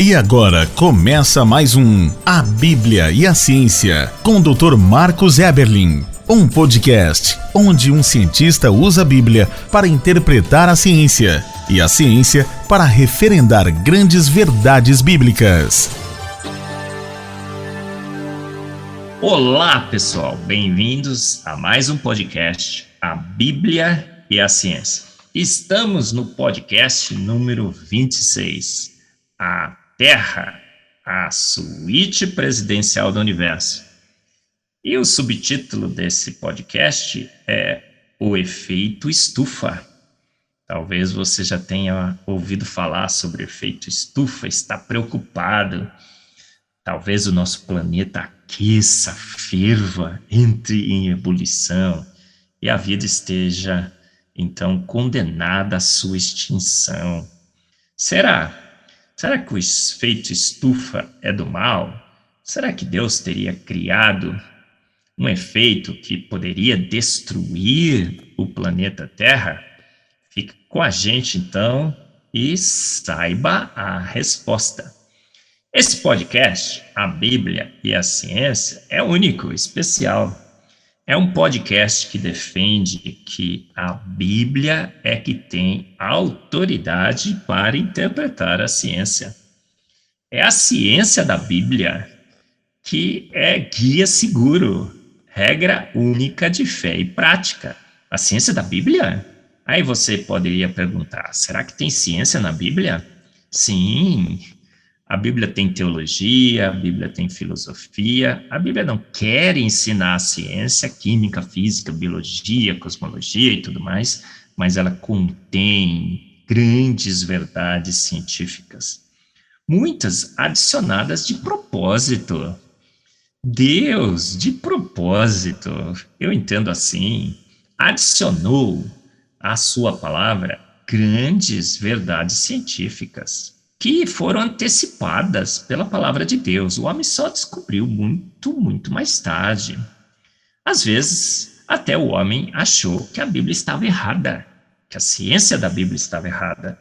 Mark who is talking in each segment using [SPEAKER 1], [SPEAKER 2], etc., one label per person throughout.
[SPEAKER 1] E agora começa mais um A Bíblia e a Ciência, com o Dr. Marcos Eberlin. Um podcast onde um cientista usa a Bíblia para interpretar a ciência e a ciência para referendar grandes verdades bíblicas.
[SPEAKER 2] Olá, pessoal! Bem-vindos a mais um podcast, A Bíblia e a Ciência. Estamos no podcast número 26, A Terra, a suíte presidencial do universo. E o subtítulo desse podcast é O Efeito Estufa. Talvez você já tenha ouvido falar sobre o efeito estufa, está preocupado. Talvez o nosso planeta aqueça, ferva, entre em ebulição e a vida esteja, então, condenada à sua extinção. Será que o efeito estufa é do mal? Será que Deus teria criado um efeito que poderia destruir o planeta Terra? Fique com a gente, então, e saiba a resposta. Esse podcast, A Bíblia e a Ciência, é único, especial. É um podcast que defende que a Bíblia é que tem autoridade para interpretar a ciência. É a ciência da Bíblia que é guia seguro, regra única de fé e prática. A ciência da Bíblia? Aí você poderia perguntar, será que tem ciência na Bíblia? Sim. A Bíblia tem teologia, a Bíblia tem filosofia, a Bíblia não quer ensinar a ciência, química, física, biologia, cosmologia e tudo mais, mas ela contém grandes verdades científicas, muitas adicionadas de propósito. Deus, de propósito, eu entendo assim, adicionou à sua palavra grandes verdades científicas que foram antecipadas pela palavra de Deus. O homem só descobriu muito mais tarde. Às vezes, até o homem achou que a Bíblia estava errada, que a ciência da Bíblia estava errada.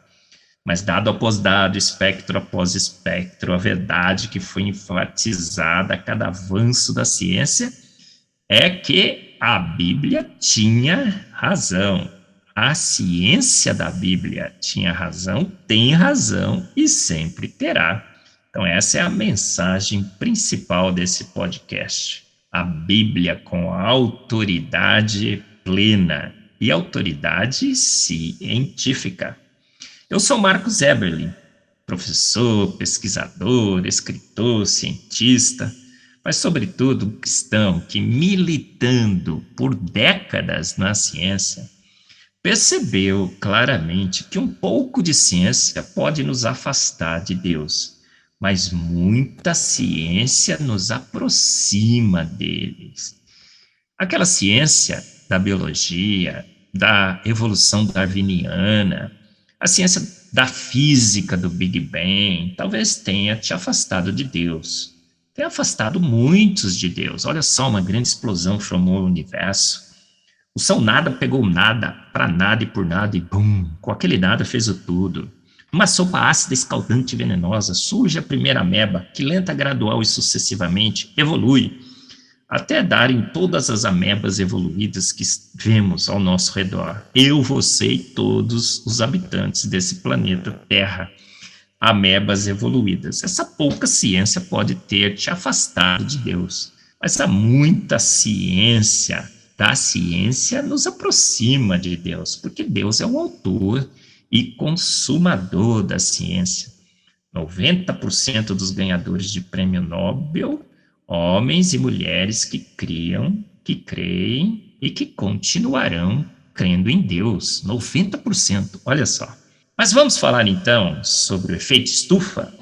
[SPEAKER 2] Mas dado após dado, espectro após espectro, a verdade que foi enfatizada a cada avanço da ciência é que a Bíblia tinha razão. A ciência da Bíblia tinha razão, tem razão e sempre terá. Então essa é a mensagem principal desse podcast. A Bíblia com a autoridade plena e autoridade científica. Eu sou Marcos Eberlin, professor, pesquisador, escritor, cientista, mas sobretudo um cristão que, militando por décadas na ciência, percebeu claramente que um pouco de ciência pode nos afastar de Deus, mas muita ciência nos aproxima deles. Aquela ciência da biologia, da evolução darwiniana, a ciência da física do Big Bang, talvez tenha te afastado de Deus, tenha afastado muitos de Deus. Olha só, uma grande explosão formou o universo. O São Nada pegou nada, para nada e por nada, e bum, com aquele nada fez o tudo. Uma sopa ácida, escaldante e venenosa, surge a primeira ameba, que lenta, gradual e sucessivamente evolui, até dar em todas as amebas evoluídas que vemos ao nosso redor. Eu, você e todos os habitantes desse planeta Terra, amebas evoluídas. Essa pouca ciência pode ter te afastado de Deus, mas há muita ciência. Da ciência nos aproxima de Deus, porque Deus é o autor e consumador da ciência. 90% dos ganhadores de prêmio Nobel, homens e mulheres que criam, que creem e que continuarão crendo em Deus. 90%, olha só. Mas vamos falar então sobre o efeito estufa?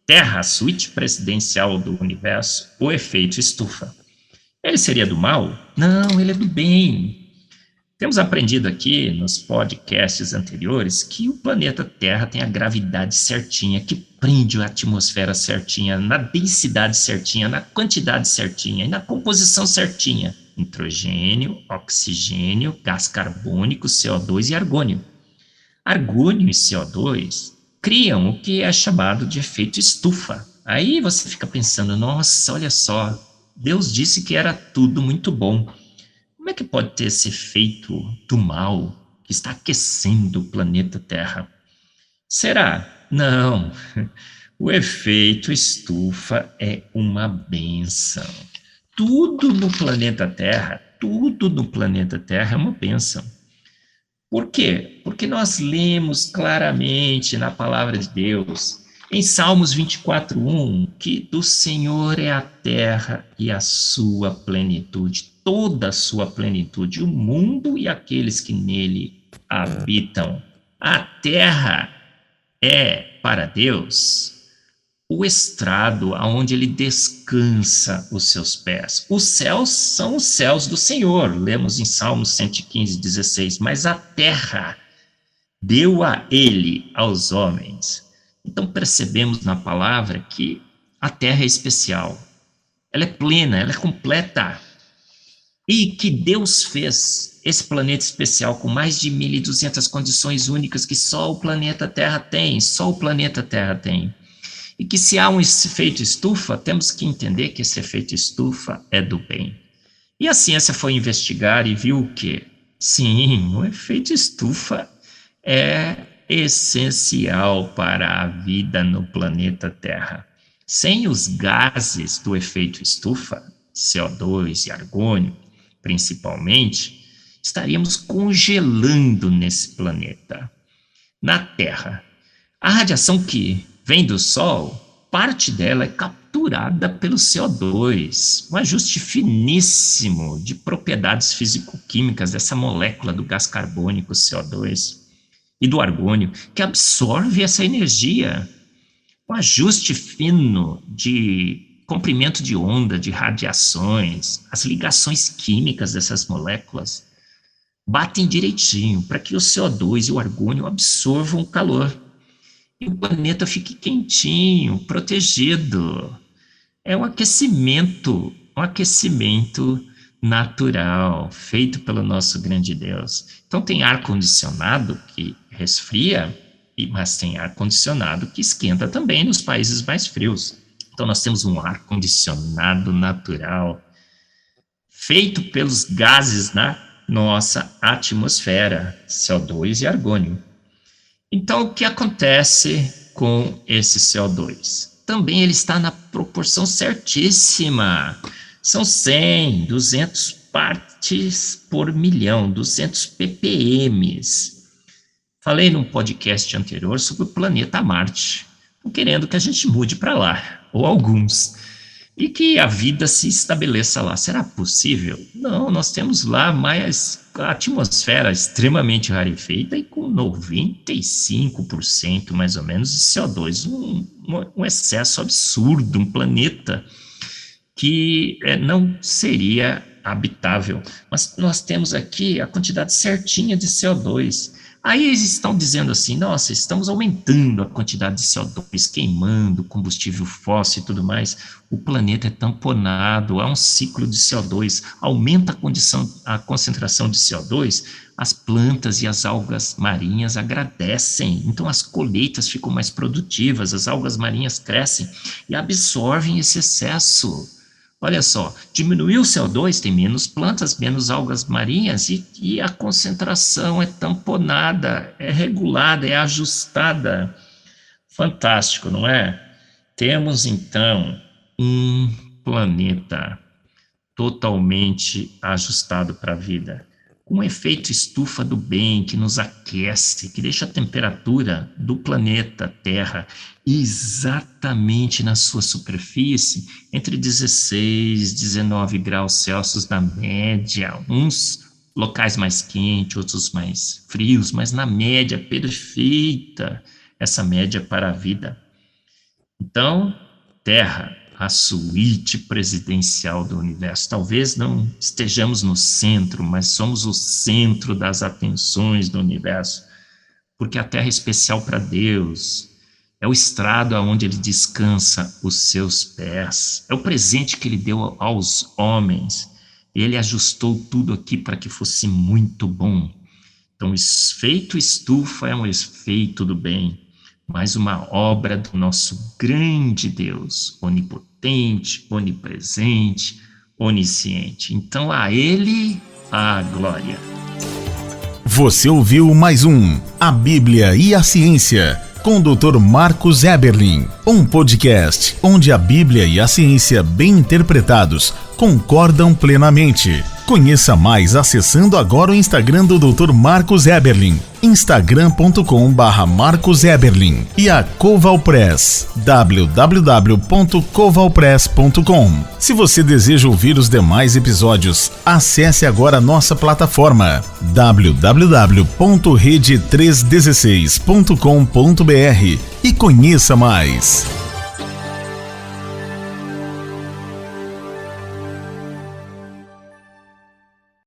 [SPEAKER 2] Terra, a suíte presidencial do universo, o efeito estufa. Ele seria do mal? Não, ele é do bem. Temos aprendido aqui nos podcasts anteriores que o planeta Terra tem a gravidade certinha, que prende a atmosfera certinha, na densidade certinha, na quantidade certinha e na composição certinha. Nitrogênio, oxigênio, gás carbônico, CO2 e argônio. Argônio e CO2 criam o que é chamado de efeito estufa. Aí você fica pensando, nossa, olha só, Deus disse que era tudo muito bom. Como é que pode ter esse efeito do mal que está aquecendo o planeta Terra? Será? Não. O efeito estufa é uma bênção. Tudo no planeta Terra é uma bênção. Por quê? Porque nós lemos claramente na palavra de Deus, em Salmos 24:1, que do Senhor é a terra e a sua plenitude, toda a sua plenitude, o mundo e aqueles que nele habitam. A terra é, para Deus, o estrado aonde ele descansa os seus pés. Os céus são os céus do Senhor, lemos em Salmos 115:16, mas a terra deu a ele, aos homens. Então percebemos na palavra que a terra é especial, ela é plena, ela é completa, e que Deus fez esse planeta especial com mais de 1.200 condições únicas que só o planeta Terra tem, E que se há um efeito estufa, temos que entender que esse efeito estufa é do bem. E a ciência foi investigar e viu que, sim, o efeito estufa é essencial para a vida no planeta Terra. Sem os gases do efeito estufa, CO2 e argônio, principalmente, estaríamos congelando nesse planeta. Na Terra, a radiação que vem do Sol, parte dela é capturada pelo CO2, um ajuste finíssimo de propriedades físico-químicas dessa molécula do gás carbônico CO2 e do argônio, que absorve essa energia. Um ajuste fino de comprimento de onda, de radiações, as ligações químicas dessas moléculas batem direitinho para que o CO2 e o argônio absorvam o calor e o planeta fique quentinho, protegido. É um aquecimento natural, feito pelo nosso grande Deus. Então tem ar-condicionado que resfria, mas tem ar-condicionado que esquenta também nos países mais frios. Então nós temos um ar-condicionado natural, feito pelos gases na nossa atmosfera, CO2 e argônio. Então, o que acontece com esse CO2? Também ele está na proporção certíssima. São 100, 200 partes por milhão, 200 ppm. Falei num podcast anterior sobre o planeta Marte, querendo que a gente mude para lá, ou alguns, e que a vida se estabeleça lá. Será possível? Não, nós temos lá mais a atmosfera extremamente rarefeita e com 95% mais ou menos de CO2, um excesso absurdo, um planeta que não seria habitável. Mas nós temos aqui a quantidade certinha de CO2. Aí eles estão dizendo assim, nossa, estamos aumentando a quantidade de CO2, queimando combustível fóssil e tudo mais. O planeta é tamponado, há um ciclo de CO2, aumenta a concentração de CO2, as plantas e as algas marinhas agradecem, então as colheitas ficam mais produtivas, as algas marinhas crescem e absorvem esse excesso. Olha só, diminuiu o CO2, tem menos plantas, menos algas marinhas e a concentração é tamponada, é regulada, é ajustada. Fantástico, não é? Temos, então, um planeta totalmente ajustado para a vida, com um efeito estufa do bem que nos aquece, que deixa a temperatura do planeta Terra exatamente na sua superfície entre 16 e 19 graus Celsius na média, uns locais mais quentes, outros mais frios, mas na média perfeita, essa média para a vida. Então, Terra, a suíte presidencial do universo. Talvez não estejamos no centro, mas somos o centro das atenções do universo, porque a Terra é especial para Deus, é o estrado aonde ele descansa os seus pés, é o presente que ele deu aos homens, ele ajustou tudo aqui para que fosse muito bom. Então, o efeito estufa é um efeito do bem, mais uma obra do nosso grande Deus, onipotente, onipresente, onisciente. Então a Ele a glória.
[SPEAKER 1] Você ouviu mais um A Bíblia e a Ciência, com o Dr. Marcos Eberlin, um podcast onde a Bíblia e a ciência bem interpretados concordam plenamente. Conheça mais acessando agora o Instagram do Dr. Marcos Eberlin, instagram.com/Marcos Eberlin, e a Coval Press, www.covalpress.com. Se você deseja ouvir os demais episódios, acesse agora a nossa plataforma www.rede316.com.br e conheça mais.